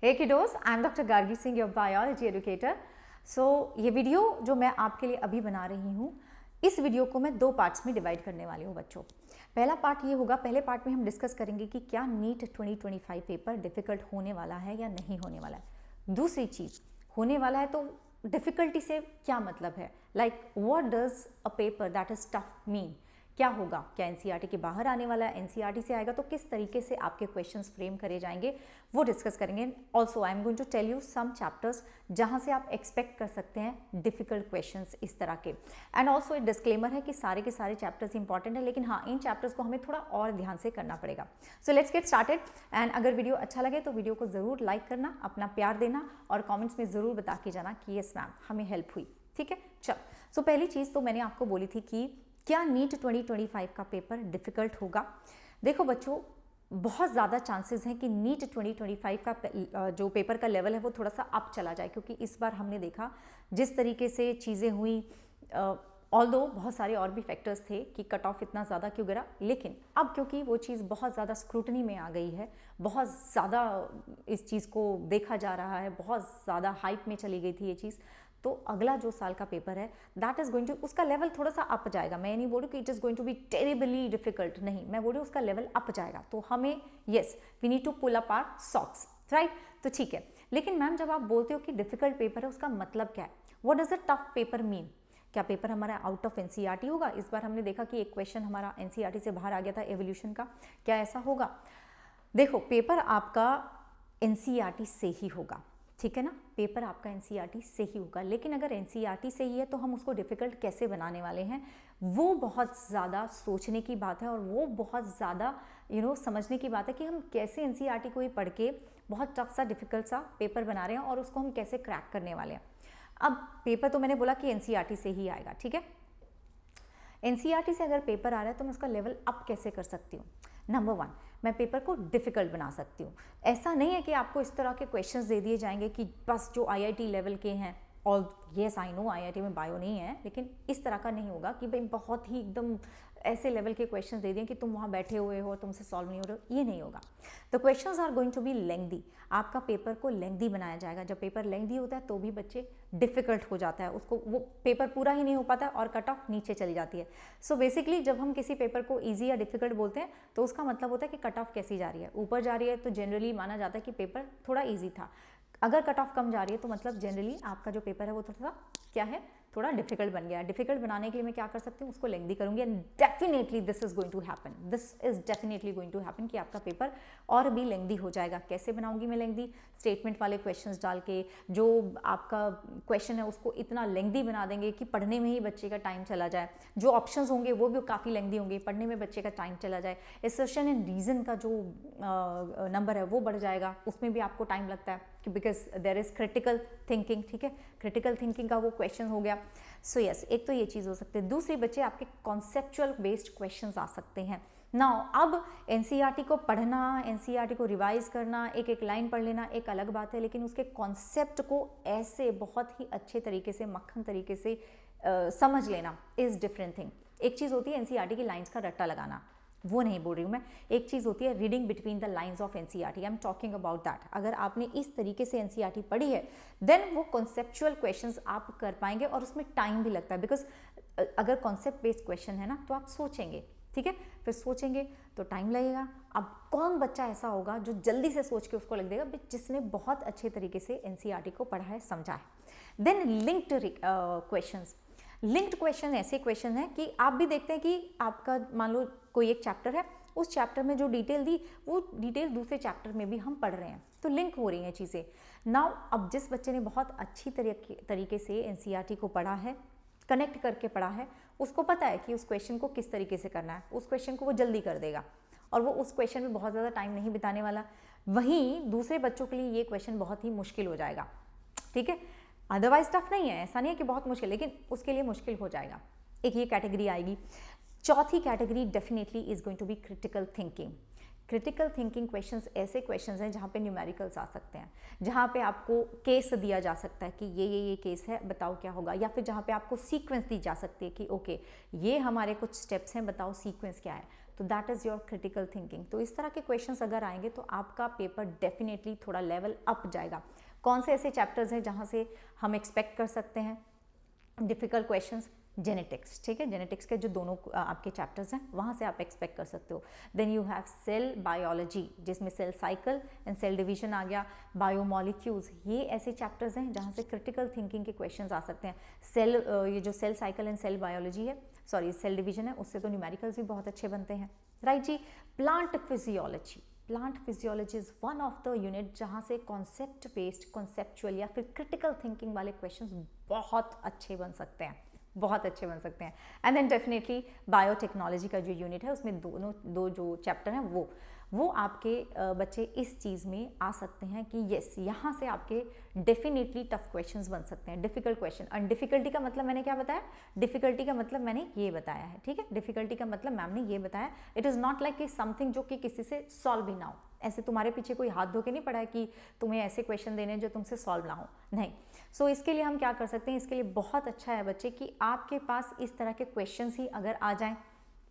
Hey kiddos, I'm Dr. Gargi Singh, your biology educator. ये video जो मैं आपके लिए अभी बना रही हूँ, इस वीडियो को मैं दो पार्ट्स में डिवाइड करने वाली हूँ बच्चों। पहला पार्ट ये होगा, पहले पार्ट में हम डिस्कस करेंगे कि क्या नीट 2025 पेपर डिफ़िकल्ट होने वाला है या नहीं होने वाला है। दूसरी चीज़, होने वाला है तो डिफ़िकल्टी से क्या मतलब है, like what does a paper that is tough mean, क्या होगा, क्या एनसीईआरटी के बाहर आने वाला है, एनसीईआरटी से आएगा तो किस तरीके से आपके क्वेश्चंस फ्रेम करे जाएंगे, वो डिस्कस करेंगे। Also I am going to tell you some chapters जहां से आप एक्सपेक्ट कर सकते हैं डिफिकल्ट क्वेश्चंस इस तरह के। एंड ऑल्सो एक डिस्क्लेमर है कि सारे के सारे चैप्टर्स इंपॉर्टेंट है, लेकिन हाँ, इन चैप्टर्स को हमें थोड़ा और ध्यान से करना पड़ेगा। So let's get started. And अगर वीडियो अच्छा लगे तो वीडियो को ज़रूर लाइक करना, अपना प्यार देना और कॉमेंट्स में ज़रूर बता के जाना कि यस मैम हमें हेल्प हुई। ठीक है, चल। सो पहली चीज़ तो मैंने आपको बोली थी कि क्या नीट 2025 का पेपर डिफ़िकल्ट होगा। देखो बच्चों, बहुत ज़्यादा चांसेस हैं कि नीट 2025 का जो पेपर का लेवल है वो थोड़ा सा अप चला जाए, क्योंकि इस बार हमने देखा जिस तरीके से चीज़ें हुई, ऑल्दो बहुत सारे और भी फैक्टर्स थे कि कट ऑफ इतना ज़्यादा क्यों गिरा, लेकिन अब क्योंकि वो चीज़ बहुत ज़्यादा स्क्रूटनी में आ गई है, बहुत ज़्यादा इस चीज़ को देखा जा रहा है, बहुत ज़्यादा हाइप में चली गई थी ये चीज़, तो अगला जो साल का पेपर है दैट इज़ गोइंग टू, उसका लेवल थोड़ा सा अप जाएगा। मैं नहीं बोलूँ कि it is going to be terribly difficult, नहीं, मैं बोलूँ उसका लेवल अप जाएगा। तो हमें yes we need to pull up our socks, right. तो ठीक है, लेकिन मैम जब आप बोलते हो कि डिफिकल्ट पेपर है, उसका मतलब क्या है, what does a tough paper mean? क्या पेपर हमारा आउट ऑफ एनसीईआरटी होगा? इस बार हमने देखा कि एक क्वेश्चन हमारा एनसीईआरटी से बाहर आ गया था एवोल्यूशन का, क्या ऐसा होगा? देखो, पेपर आपका एनसीईआरटी से ही होगा, ठीक है ना, पेपर आपका एनसीईआरटी से ही होगा। लेकिन अगर एनसीईआरटी से ही है तो हम उसको डिफ़िकल्ट कैसे बनाने वाले हैं, वो बहुत ज़्यादा सोचने की बात है और वो बहुत ज़्यादा समझने की बात है कि हम कैसे एनसीईआरटी को ही पढ़ के बहुत टफ सा डिफ़िकल्ट सा पेपर बना रहे हैं और उसको हम कैसे क्रैक करने वाले हैं। अब पेपर तो मैंने बोला कि एनसीईआरटी से ही आएगा, ठीक है। एनसीईआरटी से अगर पेपर आ रहा है तो मैं उसका लेवल अप कैसे कर सकती हूँ? नंबर 1, मैं पेपर को डिफ़िकल्ट बना सकती हूँ। ऐसा नहीं है कि आपको इस तरह के क्वेश्चंस दे दिए जाएंगे कि बस जो आईआईटी लेवल के हैं, और येस आई नो आईआईटी में बायो नहीं है, लेकिन इस तरह का नहीं होगा कि भाई बहुत ही एकदम ऐसे लेवल के क्वेश्चंस दे दिए कि तुम वहाँ बैठे हुए हो, तुमसे सॉल्व नहीं हो रहे हो, ये नहीं होगा। The questions are going to be lengthy, आपका पेपर को लेंथी बनाया जाएगा। जब पेपर लेंथी होता है तो भी बच्चे डिफ़िकल्ट हो जाता है, उसको वो पेपर पूरा ही नहीं हो पाता और कट ऑफ नीचे चली जाती है। सो बेसिकली जब हम किसी पेपर को ईजी या डिफ़िकल्ट बोलते हैं तो उसका मतलब होता है कि कट ऑफ कैसी जा रही है, ऊपर जा रही है तो जनरली माना जाता है कि पेपर थोड़ा ईजी था। अगर कट ऑफ कम जा रही है तो मतलब जनरली आपका जो पेपर है वो थोड़ा सा क्या है, थोड़ा डिफिकल्ट बन गया है। डिफिकल्ट बनाने के लिए मैं क्या कर सकती हूँ, उसको लेंथी करूँगी। And definitely this is going to happen, this is definitely going to happen कि आपका पेपर और भी लेंथी हो जाएगा। कैसे बनाऊंगी मैं लेंथी? स्टेटमेंट वाले क्वेश्चंस डाल के, जो आपका क्वेश्चन है उसको इतना लेंथी बना देंगे कि पढ़ने में ही बच्चे का टाइम चला जाए। जो ऑप्शंस होंगे वो भी काफ़ी लेंथी होंगे, पढ़ने में बच्चे का टाइम चला जाए। एसर्शन एंड रीज़न का जो नंबर है वो बढ़ जाएगा, उसमें भी आपको टाइम लगता है because there is critical thinking, ठीक है। क्रिटिकल थिंकिंग का वो क्वेश्चन हो गया। सो यस, एक तो ये चीज़ हो सकती है। दूसरी, बच्चे आपके कॉन्सेप्चुअल बेस्ड क्वेश्चंस आ सकते हैं। नाउ अब एनसीईआरटी को पढ़ना, एनसीईआरटी को रिवाइज करना, एक एक लाइन पढ़ लेना एक अलग बात है, लेकिन उसके कॉन्सेप्ट को ऐसे बहुत ही अच्छे तरीके से, मक्खन तरीके से समझ लेना इज़ डिफरेंट थिंग। एक चीज़ होती है एनसीईआरटी की लाइन्स का रट्टा लगाना, वो नहीं बोल रही हूँ मैं। एक चीज़ होती है reading between the lines of NCERT, I am talking about that. अगर आपने इस तरीके से एनसीईआरटी पढ़ी है देन वो कॉन्सेप्चुअल क्वेश्चंस आप कर पाएंगे, और उसमें टाइम भी लगता है बिकॉज अगर कॉन्सेप्ट बेस्ड क्वेश्चन है ना तो आप सोचेंगे, ठीक है, फिर सोचेंगे तो टाइम लगेगा। अब कौन बच्चा ऐसा होगा जो जल्दी से सोच के उसको लिख देगा, जिसने बहुत अच्छे तरीके से एनसीईआरटी को पढ़ा है, समझा है। Then linked questions. Linked question ऐसे क्वेश्चन हैं कि आप भी देखते हैं कि आपका मान लो कोई एक चैप्टर है, उस चैप्टर में जो डिटेल दी वो डिटेल दूसरे चैप्टर में भी हम पढ़ रहे हैं, तो लिंक हो रही हैं चीज़ें। नाउ अब जिस बच्चे ने बहुत अच्छी तरीके से एनसीईआरटी को पढ़ा है, कनेक्ट करके पढ़ा है, उसको पता है कि उस क्वेश्चन को किस तरीके से करना है, उस क्वेश्चन को वो जल्दी कर देगा और वो उस क्वेश्चन में बहुत ज़्यादा टाइम नहीं बिताने वाला। वहीं दूसरे बच्चों के लिए ये क्वेश्चन बहुत ही मुश्किल हो जाएगा, ठीक है। अदरवाइज टफ नहीं है, ऐसा नहीं है कि बहुत मुश्किल, लेकिन उसके लिए मुश्किल हो जाएगा। एक ये कैटेगरी आएगी। चौथी category definitely is going to be critical thinking. Critical thinking questions ऐसे क्वेश्चंस हैं जहाँ पे न्यूमेरिकल्स आ सकते हैं, जहाँ पे आपको केस दिया जा सकता है कि ये केस है, बताओ क्या होगा, या फिर जहाँ पे आपको सीक्वेंस दी जा सकती है कि ओके ये हमारे कुछ स्टेप्स हैं, बताओ सीक्वेंस क्या है। तो that is your critical thinking. तो इस तरह के क्वेश्चंस अगर आएंगे तो आपका पेपर डेफिनेटली थोड़ा लेवल अप जाएगा। कौन से ऐसे चैप्टर्स हैं जहाँ से हम एक्सपेक्ट कर सकते हैं डिफ़िकल्ट क्वेश्चंस? जेनेटिक्स, ठीक है, जेनेटिक्स के जो दोनों आपके चैप्टर्स हैं वहाँ से आप एक्सपेक्ट कर सकते हो। Then you have cell biology, जिसमें cell cycle and cell division आ गया, बायोमोलिक्यूल्स, ये ऐसे चैप्टर्स हैं जहाँ से क्रिटिकल थिंकिंग के क्वेश्चंस आ सकते हैं। सेल ये जो cell cycle and cell biology है, सॉरी सेल डिवीजन है, उससे तो न्यूमेरिकल्स भी बहुत अच्छे बनते हैं, राइट जी। Plant physiology, plant physiology is one of the unit जहाँ से कॉन्सेप्ट बेस्ड, कॉन्सेप्चुअल या फिर क्रिटिकल थिंकिंग वाले क्वेश्चंस बहुत अच्छे बन सकते हैं, बहुत अच्छे बन सकते हैं। एंड देन डेफिनेटली बायोटेक्नोलॉजी का जो यूनिट है उसमें दो जो चैप्टर हैं वो आपके बच्चे इस चीज़ में आ सकते हैं कि यस, यहाँ से आपके डेफिनेटली टफ क्वेश्चंस बन सकते हैं, डिफिकल्ट क्वेश्चन। और डिफिकल्टी का मतलब मैंने क्या बताया? डिफिकल्टी का मतलब मैंने ये बताया है, ठीक है। डिफिकल्टी का मतलब मैम ने ये बताया, it is not like something जो कि किसी से सॉल्व भी ना हो। ऐसे तुम्हारे पीछे कोई हाथ धो के नहीं पड़ा है कि तुम्हें ऐसे क्वेश्चन देने जो तुमसे सॉल्व ना हो, नहीं। सो इसके लिए हम क्या कर सकते हैं, इसके लिए बहुत अच्छा है बच्चे कि आपके पास इस तरह के क्वेश्चंस ही अगर आ जाएं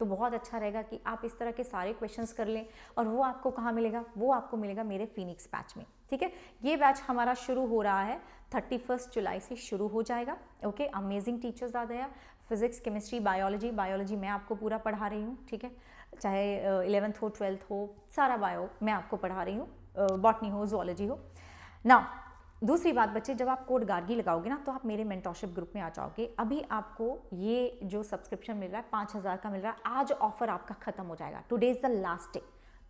तो बहुत अच्छा रहेगा कि आप इस तरह के सारे क्वेश्चंस कर लें। और वो आपको कहाँ मिलेगा? वो आपको मिलेगा मेरे फिनिक्स बैच में, ठीक है। ये बैच हमारा शुरू हो रहा है 31 जुलाई से शुरू हो जाएगा, ओके। अमेजिंग टीचर्स आ गया, फिजिक्स, केमिस्ट्री, बायोलॉजी मैं आपको पूरा पढ़ा रही हूँ, ठीक है। चाहे 11th हो 12th हो, सारा बायो मैं आपको पढ़ा रही हूँ, बॉटनी हो, जूलॉजी हो ना। दूसरी बात बच्चे, जब आप कोड गार्गी लगाओगे ना तो आप मेरे मेंटरशिप ग्रुप में आ जाओगे। अभी आपको ये जो सब्सक्रिप्शन मिल रहा है 5000 का मिल रहा है, आज ऑफर आपका खत्म हो जाएगा। Today is the last day,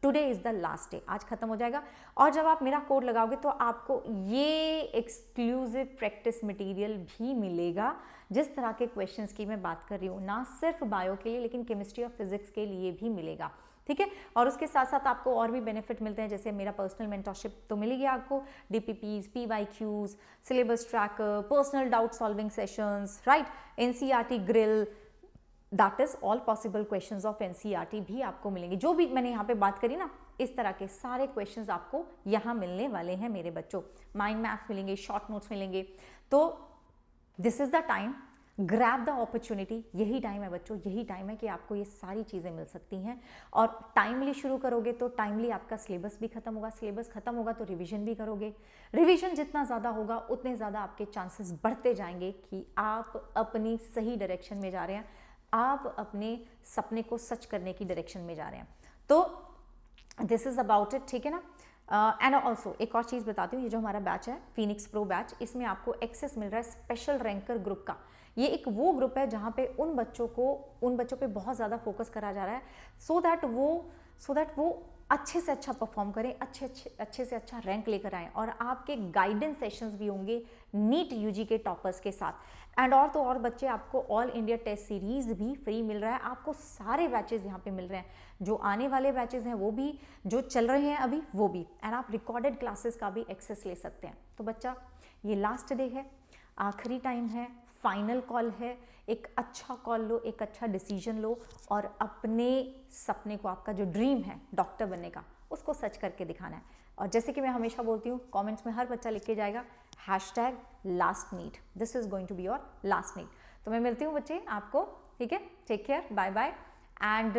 today is the last day, आज खत्म हो जाएगा। और जब आप मेरा कोड लगाओगे तो आपको ये एक्सक्लूसिव प्रैक्टिस मटेरियल भी मिलेगा, जिस तरह के क्वेश्चंस की मैं बात कर रही हूँ, ना सिर्फ बायो के लिए लेकिन केमिस्ट्री और फिजिक्स के लिए भी मिलेगा, ठीक है। और उसके साथ साथ आपको और भी बेनिफिट मिलते हैं, जैसे मेरा पर्सनल मेंटरशिप तो मिलेगी आपको, DPPs, PYQs, syllabus tracker, personal doubt solving sessions, right, NCERT grill, that is all possible questions of NCERT भी आपको मिलेंगे। जो भी मैंने यहाँ पे बात करी ना, इस तरह के सारे क्वेश्चंस आपको यहाँ मिलने वाले हैं मेरे बच्चों। माइंड मैप्स मिलेंगे, शॉर्ट नोट्स मिलेंगे। तो this is the time, grab the opportunity. यही टाइम है बच्चों, यही टाइम है कि आपको ये सारी चीज़ें मिल सकती हैं। और टाइमली शुरू करोगे तो टाइमली आपका सिलेबस भी खत्म होगा, सिलेबस खत्म होगा तो रिवीजन भी करोगे। रिवीजन जितना ज़्यादा होगा उतने ज़्यादा आपके चांसेस बढ़ते जाएंगे कि आप अपनी सही डायरेक्शन में जा रहे हैं, आप अपने सपने को सच करने की डायरेक्शन में जा रहे हैं। तो दिस इज़ अबाउट इट, ठीक है ना। एंड ऑल्सो एक और चीज़ बताती हूँ, ये जो हमारा बैच है फिनिक्स प्रो बैच, इसमें आपको एक्सेस मिल रहा है स्पेशल रैंकर ग्रुप का। ये एक वो ग्रुप है जहाँ पे उन बच्चों पे बहुत ज़्यादा फोकस करा जा रहा है, सो दैट वो अच्छे से अच्छा परफॉर्म करें, अच्छे से अच्छा रैंक लेकर आएँ। और आपके गाइडेंस सेशंस भी होंगे नीट UG के टॉपर्स के साथ। एंड और तो और बच्चे, आपको ऑल इंडिया टेस्ट सीरीज भी फ्री मिल रहा है, आपको सारे बैचेस यहाँ पे मिल रहे हैं, जो आने वाले बैचेस हैं वो भी, जो चल रहे हैं अभी वो भी। एंड आप रिकॉर्डेड क्लासेस का भी एक्सेस ले सकते हैं। तो बच्चा, ये लास्ट डे है, आखिरी टाइम है, फाइनल कॉल है। एक अच्छा कॉल लो, एक अच्छा डिसीजन लो और अपने सपने को, आपका जो ड्रीम है डॉक्टर बनने का, उसको सच करके दिखाना है। और जैसे कि मैं हमेशा बोलती हूँ, कमेंट्स में हर बच्चा लिख के जाएगा #lastNEET, this is going to be your last NEET. तो मैं मिलती हूँ बच्चे आपको, ठीक है। Take care, bye bye and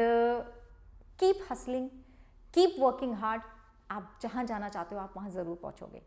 keep hustling, keep working hard. आप जहाँ जाना चाहते हो आप वहाँ ज़रूर पहुँचोगे।